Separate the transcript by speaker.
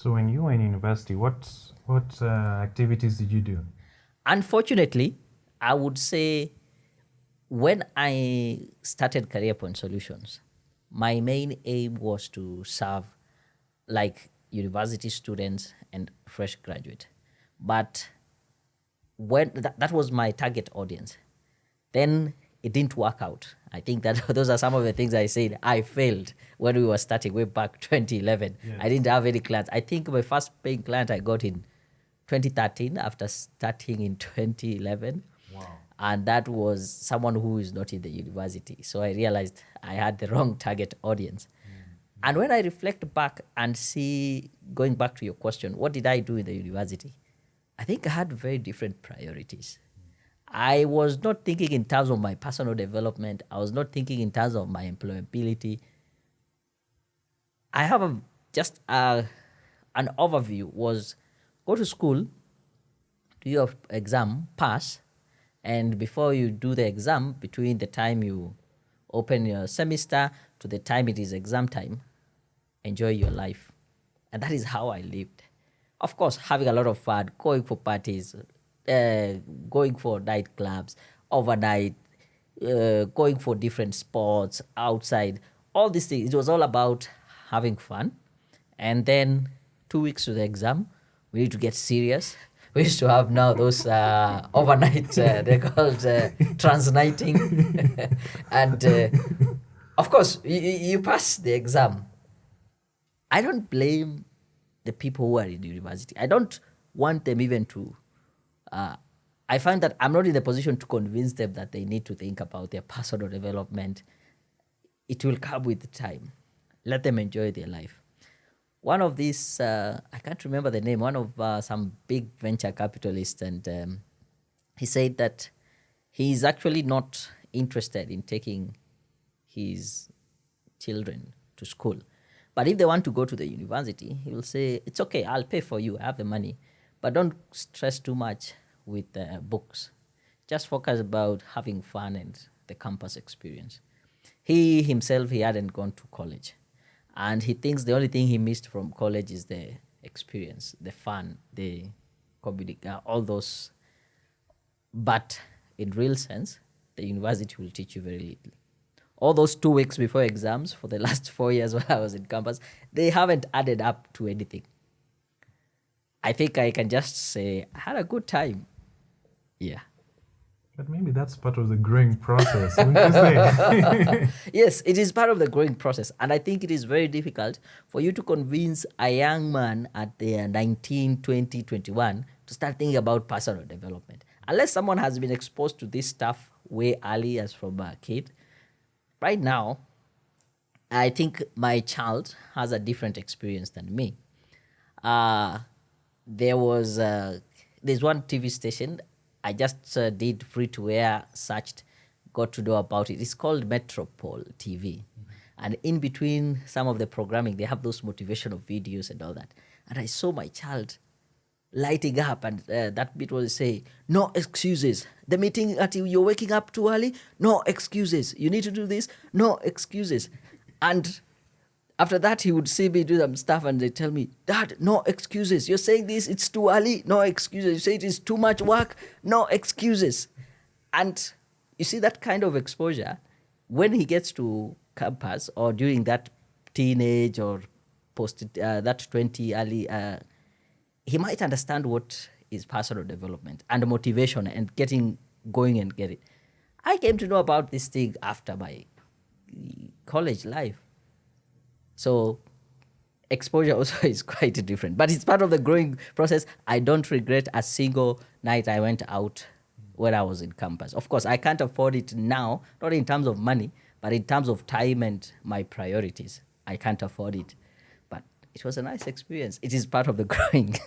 Speaker 1: So when you were in university, what activities did you do?
Speaker 2: Unfortunately, I would say when I started Career Point Solutions, my main aim was to serve like university students and fresh graduate. But when that was my target audience, then it didn't work out. I think that those are some of the things I said I failed when we were starting way back 2011.
Speaker 1: Yes.
Speaker 2: I didn't have any clients. I think my first paying client I got in 2013 after starting in 2011.
Speaker 1: Wow.
Speaker 2: And that was someone who is not in the university. So I realized I had the wrong target audience. And when I reflect back and see, going back to your question, what did I do in the university? I think I had very different priorities. I was not thinking in terms of my personal development. I was not thinking in terms of my employability. I have just an overview was go to school, do your exam, pass, and before you do the exam, between the time you open your semester to the time it is exam time, enjoy your life. And that is how I lived. Of course, having a lot of fun, going for parties, going for nightclubs, overnight, going for different sports outside, all these things. It was all about having fun. And then 2 weeks to the exam, we need to get serious. We used to have now those overnight, they're called transnighting. And of course, you pass the exam. I don't blame the people who are in university. I don't want them even to. I find that I'm not in the position to convince them that they need to think about their personal development. It will come with time. Let them enjoy their life. One of these, I can't remember the name, one of some big venture capitalists, and he said that he's actually not interested in taking his children to school. But if they want to go to the university, he will say, it's okay, I'll pay for you, I have the money. But don't stress too much with books. Just focus about having fun and the campus experience. He himself, he hadn't gone to college. And he thinks the only thing he missed from college is the experience, the fun, the all those. But in real sense, the university will teach you very little. All those 2 weeks before exams for the last 4 years while I was in campus, they haven't added up to anything. I think I can just say I had a good time. Yeah.
Speaker 1: But maybe that's part of the growing process, wouldn't you say?
Speaker 2: Yes, it is part of the growing process. And I think it is very difficult for you to convince a young man at the 19, 20, 21 to start thinking about personal development. Unless someone has been exposed to this stuff way early as from a kid. Right now, I think my child has a different experience than me. There's one TV station I just did free to air, searched, got to know about it. It's called Metropole TV. Mm-hmm. And in between some of the programming, they have those motivational videos and all that. And I saw my child lighting up, and that bit was say, no excuses. The meeting at you're waking up too early, no excuses. You need to do this, no excuses. And after that, he would see me do some stuff and they tell me, Dad, no excuses. You're saying this, it's too early, no excuses. You say it is too much work, no excuses. And you see that kind of exposure, when he gets to campus or during that teenage or post that 20 early, he might understand what is personal development and motivation and getting going and get it. I came to know about this thing after my college life. So exposure also is quite different, but it's part of the growing process. I don't regret a single night I went out when I was in campus. Of course, I can't afford it now, not in terms of money, but in terms of time and my priorities. I can't afford it, but it was a nice experience. It is part of the growing.